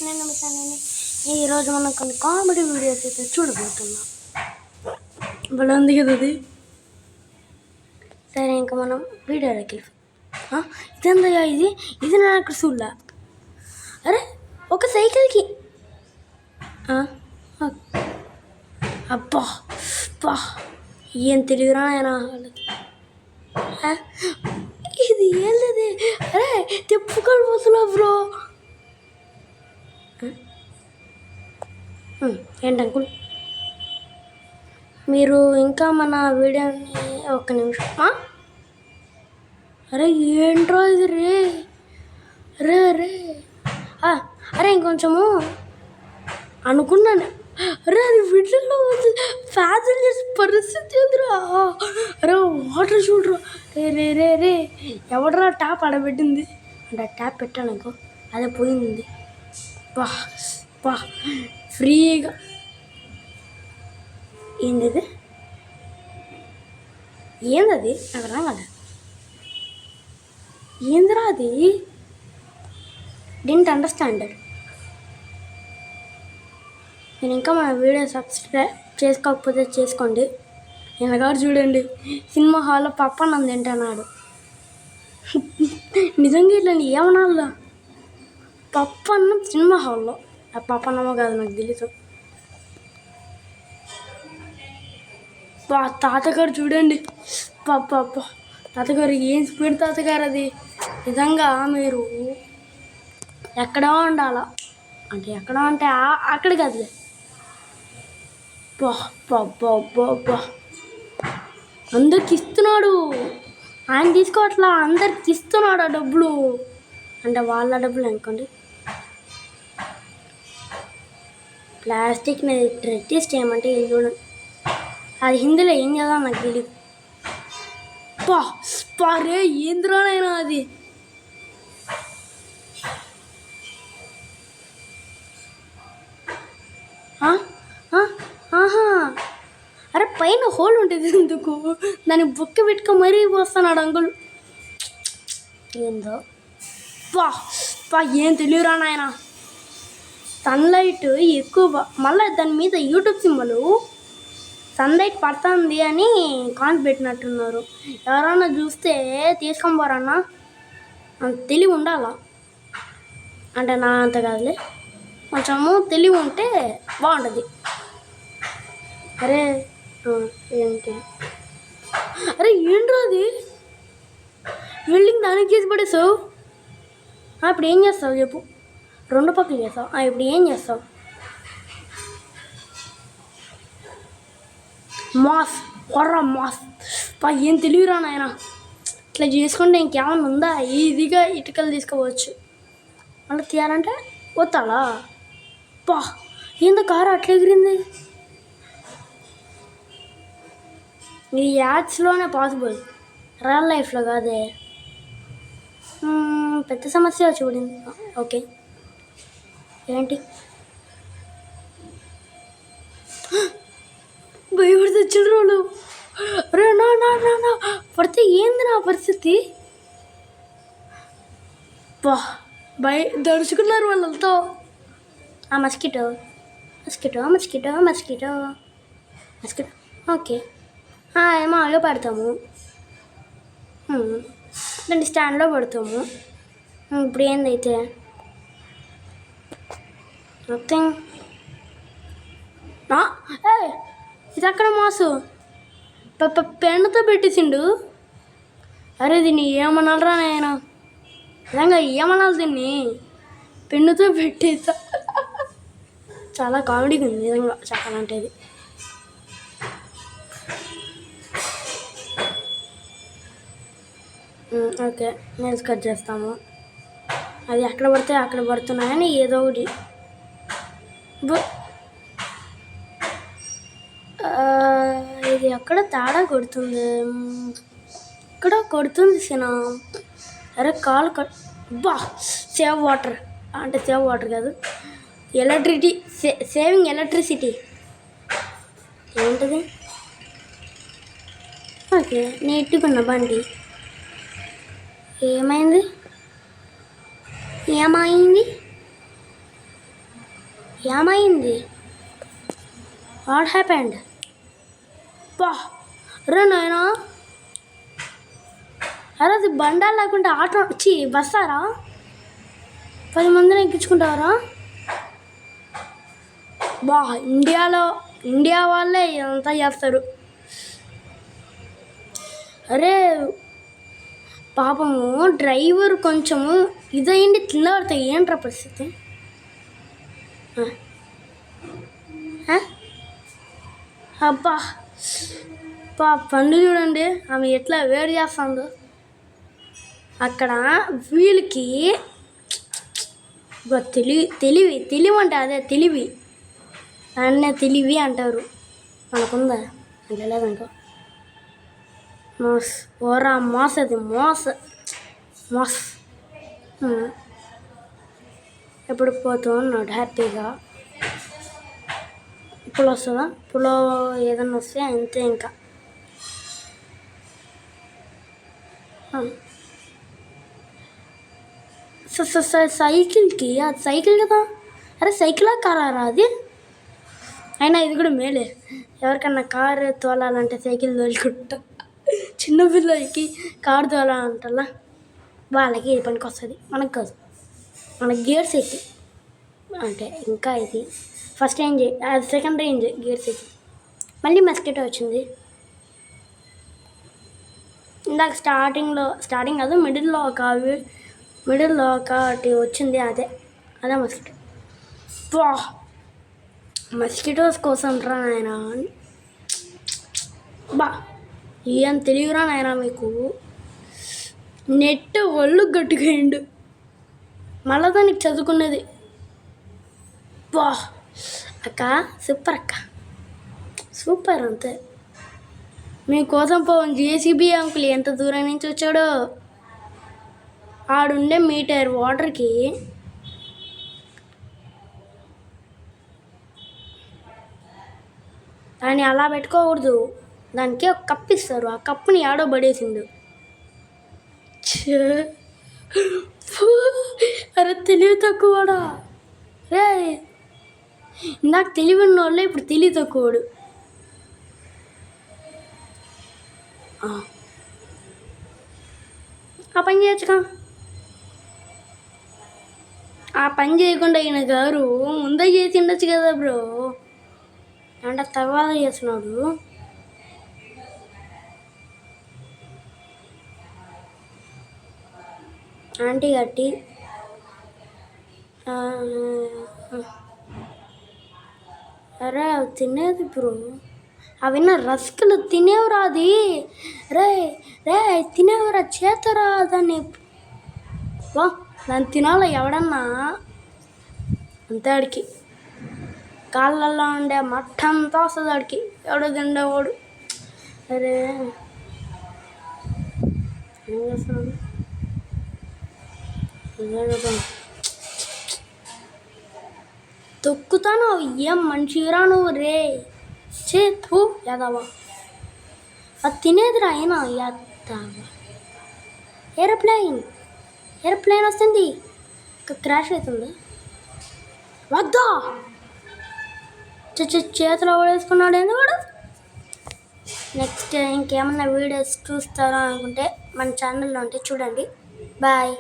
నేను మిసాన్ని ఈరోజు మనం కొన్ని కామెడీ వీడియోస్ అయితే చూడబోతున్నాం. భలే ఉంది కదా అది. సరే ఇంకా మనం వీడియోలోకి ఇదేందయ్యా ఇది ఇది నా చూడలా. అరే ఒక సైకిల్కి అబ్బా అబ్బా ఏం తెలియరా ఆయన ఇది ఏంది. అరే తిప్పుకొని పోతున్నావు బ్రో. ఏంటి అంకుల్ మీరు ఇంకా మన వీడియోని ఒక్క నిమిషం. అరే ఏంట్రా ఇది రే రే రే అరే ఇంకొంచెము అనుకున్నాను. అరే అది వీటిల్లో ఫ్యాజల్ చేసే పరిస్థితి ఏందిరా. అరే వాటర్ చూడరా రే రే రే రే ఎవడరా ట్యాప్ ఆడబెట్టింది అంటే ట్యాప్ పెట్టాను ఇంకో అదే పోయింది. బా బా ఫ్రీగా ఏంది ఏందది నాకు రా కదా ఏందిరా అది డింట్ అండర్స్టాండ్. నేను ఇంకా మన వీడియో సబ్స్క్రైబ్ చేసుకోకపోతే చేసుకోండి. ఎనగాడు చూడండి సినిమా హాల్లో పప్పన్నం తింటున్నాడు. నిజంగా ఇట్లా ఏమన్నా పప్పన్నం సినిమా హాల్లో ఆ పప్పన్నమో కాదు నాకు తెలీదు. తాతగారు చూడండి పాప తాతగారు ఏం స్పీడ్ తాతగారు అది. నిజంగా మీరు ఎక్కడో ఉండాలా అంటే ఎక్కడో అంటే అక్కడ కదలే. అందరికి ఇస్తున్నాడు ఆయన తీసుకోవట్లా అందరికి ఇస్తున్నాడు ఆ డబ్బులు అంటే వాళ్ళ డబ్బులు అనుకోండి. ప్లాస్టిక్ని రెట్టిస్ట్ చేయమంటే ఇది చూడండి అది హిందీలో ఏం చేద్దాం నాకు తెలియదు. పారే ఏంద్రానైనా అది అరే పైన హోల్ ఉంటుంది ఎందుకు దాన్ని బొక్క పెట్టుకో మరీ పోస్తున్నాడు అంకుల్. ఏందో ఏం తెలియరా నాయన. సన్లైట్ ఎక్కువ మళ్ళీ దాని మీద యూట్యూబ్ సింబల్ సన్లైట్ పడుతుంది అని కాన్స్ పెట్టినట్టున్నారు. ఎవరన్నా చూస్తే తీసుకొని పోరన్నా తెలివి ఉండాలా అంటే నా అంత కాదులే కొంచెము తెలివి ఉంటే బాగుంటుంది. అరే ఏంటి అరే ఏంట్రా అది వెల్డింగ్ దానికి చేసి పడేసావు. ఇప్పుడు ఏం చేస్తావు చెప్పు. రెండు పక్కలు చేస్తావు ఇప్పుడు ఏం చేస్తావు. మాస్ ఏం తెలియరా నాయన. ఇట్లా చేసుకుంటే ఇంకేమన్నా ఉందా ఈజీగా ఇటుకలు తీసుకోవచ్చు. మళ్ళీ తీయాలంటే వస్తాలా ఏందో కారు అట్లా ఎగిరింది. ఈ యాడ్స్లోనే పాసిబుల్ రియల్ లైఫ్లో కాదే. పెద్ద సమస్య చూడింది. ఓకే ఏంటి భయపడితే చిల్డ్రోలు రే నా పడితే ఏంది నా పరిస్థితి. దడుచుకున్నారు వాళ్ళతో. మస్కిటో ఓకే ఏమో అలా పెడతాము దాన్ని స్టాండ్లో పెడతాము. ఇప్పుడు ఏందైతే నథింగ్. ఇది అక్కడ మాసు పెన్నుతో పెట్టేసిండు. అరే దీన్ని ఏమనాలరా నేను నిజంగా ఏమనాలి దీన్ని పెన్నుతో పెట్టేసా. చాలా కామెడీగా ఉంది నిజంగా చెప్పాలంటే. ఇది ఓకే నెల్స్ కట్ చేస్తాము. అది ఎక్కడ పడితే అక్కడ పడుతున్నాయని ఏదో ఒకటి ఇది ఎక్కడ తేడా కొడుతుంది ఇక్కడ కొడుతుంది సినా. అరే కాలు సేవ్ వాటర్ అంటే సేవ్ వాటర్ కాదు సేవింగ్ ఎలక్ట్రిసిటీ ఏంటిది. ఓకే నీట్గా బండి ఏమైంది ఏమైంది? What happened? పా రే నాయనా, అరే అది బండాలు లేకుంటే ఆటో వచ్చి బస్సారా? 10 మందిని ఎక్కించుకుంటారా? బా ఇండియా వాళ్ళే ఇదంతా చేస్తారు. అరే పాపము డ్రైవర్ కొంచెము ఇదయింది తిన్నవాడితే ఏంట్రా పరిస్థితి? అబ్బా పండు చూడండి ఆమె ఎట్లా వేడి చేస్తుందో. అక్కడ వీళ్ళకి తెలివి అంటే అదే తెలివి, అన్నే తెలివి అంటారు. మనకుందా అంటే లేదనుకో. ఓరా అది మోస్ ఎప్పుడు పోతూ ఉన్నాడు హ్యాపీగా. ఇప్పుడు వస్తుందా? ఇప్పుడు ఏదన్నా వస్తే అంతే ఇంకా. సైకిల్కి అది సైకిల్ కదా. అరే సైకిలా కారా అది? అయినా ఇది కూడా మేలే. ఎవరికన్నా కారు తోలాలంటే సైకిల్ తోలుకుంటా. చిన్నపిల్లలకి కారు తోలాలంటలా వాళ్ళకి ఇది పనికి వస్తుంది, మనకు కాదు. మనకి గేర్ సైకిల్ అంటే ఇంకా ఇది ఫస్ట్ రేంజ్, అది సెకండ్ రేంజ్ గేర్ సైకిల్. మళ్ళీ మస్కిటో వచ్చింది. ఇందాక స్టార్టింగ్ కాదు మిడిల్లో ఒకటి వచ్చింది, అదే మస్కిటో. వా మస్కిటోస్ కోసం రా నాయన. బా ఏం తెలియరా నాయన మీకు. నెట్ ఒళ్ళు గట్టుకోండు మళ్ళా దానికి చదువుకున్నది. వా అక్క సూపర్ అంతే. మీకోసం పోవన్ జేసీబీ అంకుల్ ఎంత దూరం నుంచి వచ్చాడో. ఆడుండే మీటర్ వాటర్కి దాన్ని అలా పెట్టుకోకూడదు, దానికి ఒక కప్పు ఇస్తారు, ఆ కప్పుని ఆడో పడేసిండు. అరే తెలివి తక్కువడా రే. ఇందాక తెలివి ఉన్న వాళ్ళే ఇప్పుడు తెలివి తక్కువడు. ఆ పని చేయొచ్చుగా. ఆ పని చేయకుండా ఈయన గారు ముందే చేసి ఉండొచ్చు కదా బ్రో. అంటే తర్వాత చేస్తున్నాడు. ఆంటీ గట్టి అరే అవి తినేది బ్రో, అవిన్న రస్కులు తినేవరా. అది రే తినేవరా, చేతరా దాన్ని. దాన్ని తినాల ఎవడన్నా అంతే. ఆడికి కాళ్ళల్లో ఉండే మట్ట అంతా వస్తుంది ఆడికి, ఎవడో తిండేవాడు. అరే ఏం చేస్తున్నాడు? తొక్కుతాను. ఏం మనిషిరా నువ్వు రే. చేతు యాదవా, అది తినేదిరా అయినా యాదవా. ఏరోప్లేన్ వస్తుంది, క్రాష్ అవుతుంది. వద్దా చేతిలో పడేసుకున్నాడు ఏంది వాడు. నెక్స్ట్ ఇంకేమన్నా వీడియోస్ చూస్తారో అనుకుంటే మన ఛానల్లో ఉంటే చూడండి. బాయ్.